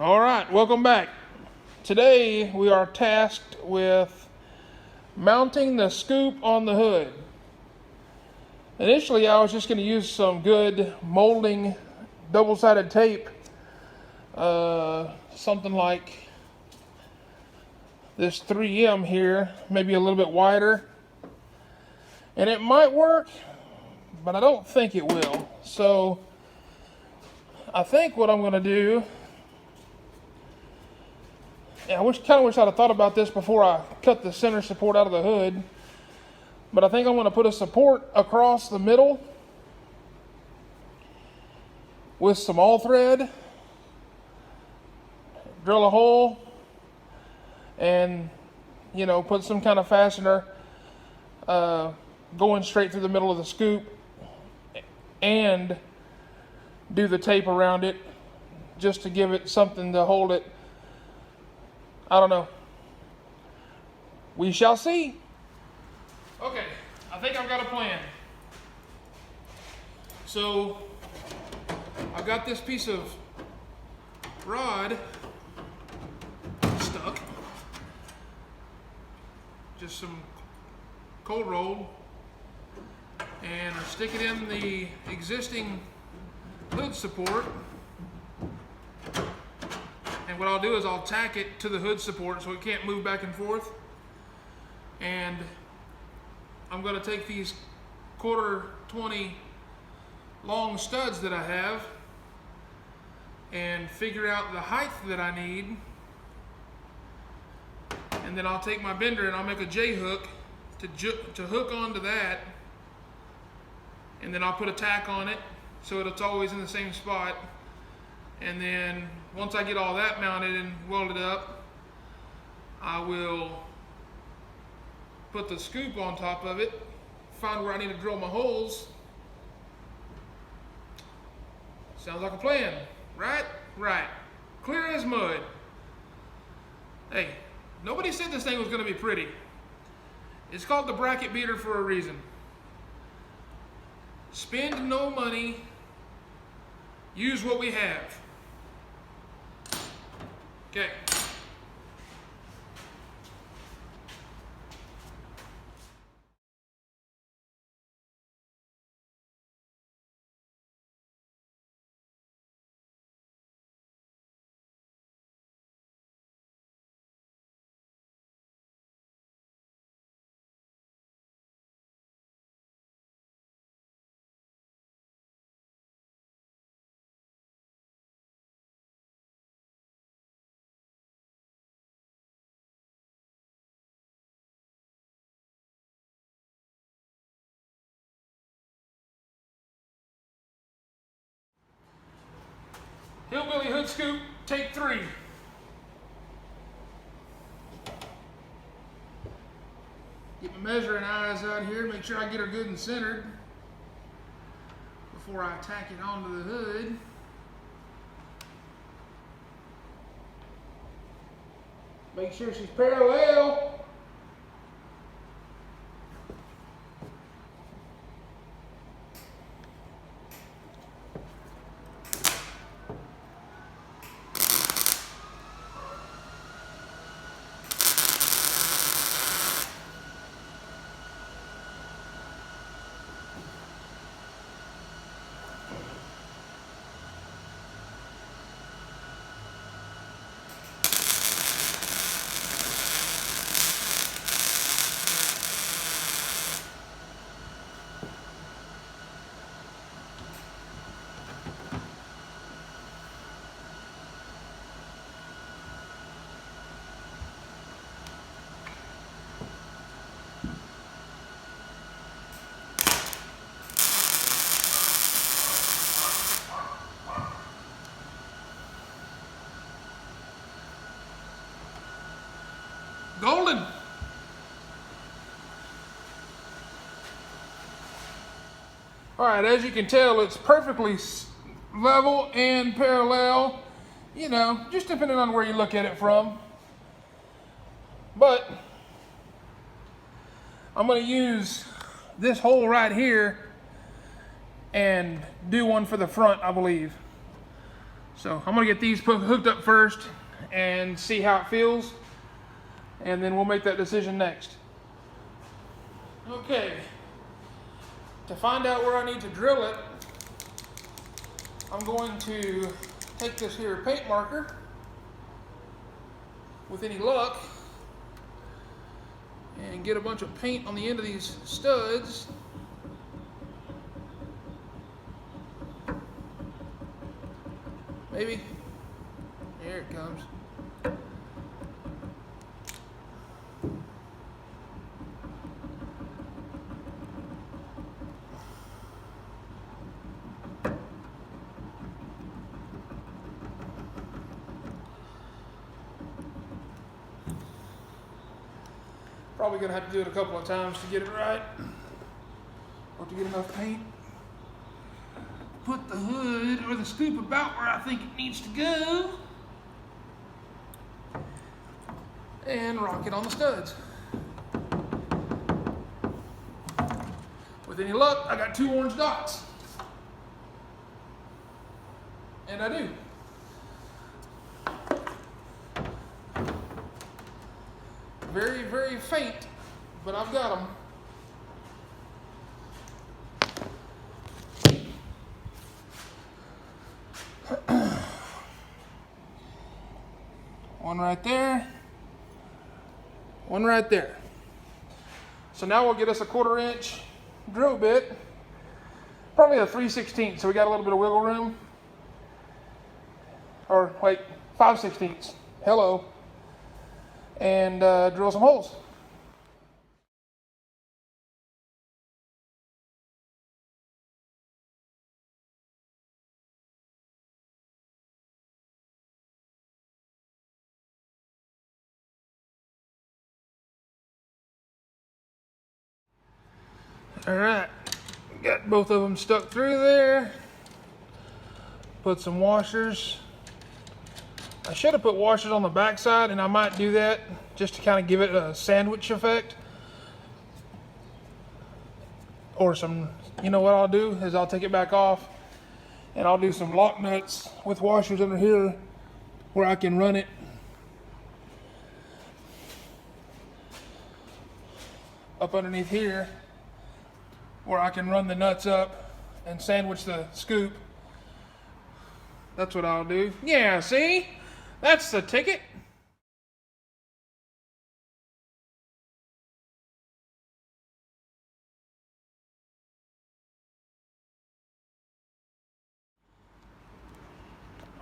All right, welcome back. Today we are tasked with mounting the scoop on the hood. Initially I was just going to use some good molding double-sided tape, something like this 3M here, maybe a little bit wider. And it might work, but I don't think it will. So I think what I'm going to do, I kind of wish I'd have thought about this before I cut the center support out of the hood. But I think I'm going to put a support across the middle with some all thread, drill a hole, and put some kind of fastener going straight through the middle of the scoop, and do the tape around it just to give it something to hold it. I don't know. We shall see. Okay, I think I've got a plan. So I've got this piece of rod stuck, just some cold roll, and I stick it in the existing hood support. And what I'll do is I'll tack it to the hood support so it can't move back and forth. And I'm going to take these 1/4-20 long studs that I have and figure out the height that I need. And then I'll take my bender and I'll make a J-hook to hook onto that. And then I'll put a tack on it so that it's always in the same spot. And then once I get all that mounted and welded up, I will put the scoop on top of it, find where I need to drill my holes. Sounds like a plan, right? Right. Clear as mud. Hey, nobody said this thing was going to be pretty. It's called the bracket beater for a reason. Spend no money, use what we have. Okay. Hillbilly hood scoop, take 3. Get my measuring eyes out here, make sure I get her good and centered before I tack it onto the hood. Make sure she's parallel. Golden. All right, as you can tell, it's perfectly level and parallel, just depending on where you look at it from. But I'm going to use this hole right here and do one for the front, I believe. So I'm gonna get these hooked up first and see how it feels, and then we'll make that decision next. Okay, to find out where I need to drill it, I'm going to take this here paint marker, with any luck, and get a bunch of paint on the end of these studs. Maybe. Here it comes. Probably gonna have to do it a couple of times to get it right, or to get enough paint. Put the hood or the scoop about where I think it needs to go, and rock it on the studs. With any luck, I got 2 orange dots, and I do. Very, very faint, but I've got them. One right there, one right there. So now we'll get us a 1/4 inch drill bit, probably a 3/16, so we got a little bit of wiggle room. Or wait, 5/16. Hello. And drill some holes. All right, got both of them stuck through there. Put some washers. I should have put washers on the back side, and I might do that just to kind of give it a sandwich effect. Or some, you know what I'll do is I'll take it back off and I'll do some lock nuts with washers under here where I can run it up underneath here, where I can run the nuts up and sandwich the scoop. That's what I'll do. Yeah, see? That's the ticket.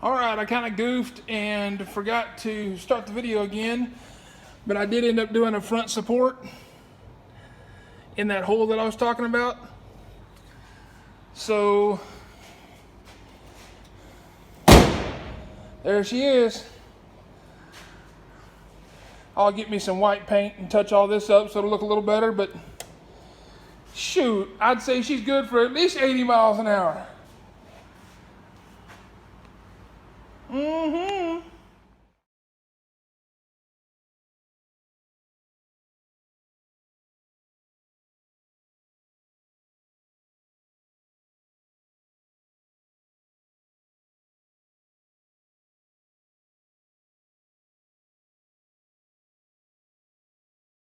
All right, I kind of goofed and forgot to start the video again, but I did end up doing a front support in that hole that I was talking about. So there she is. I'll get me some white paint and touch all this up so it'll look a little better, but shoot, I'd say she's good for at least 80 miles an hour. Mm-hmm.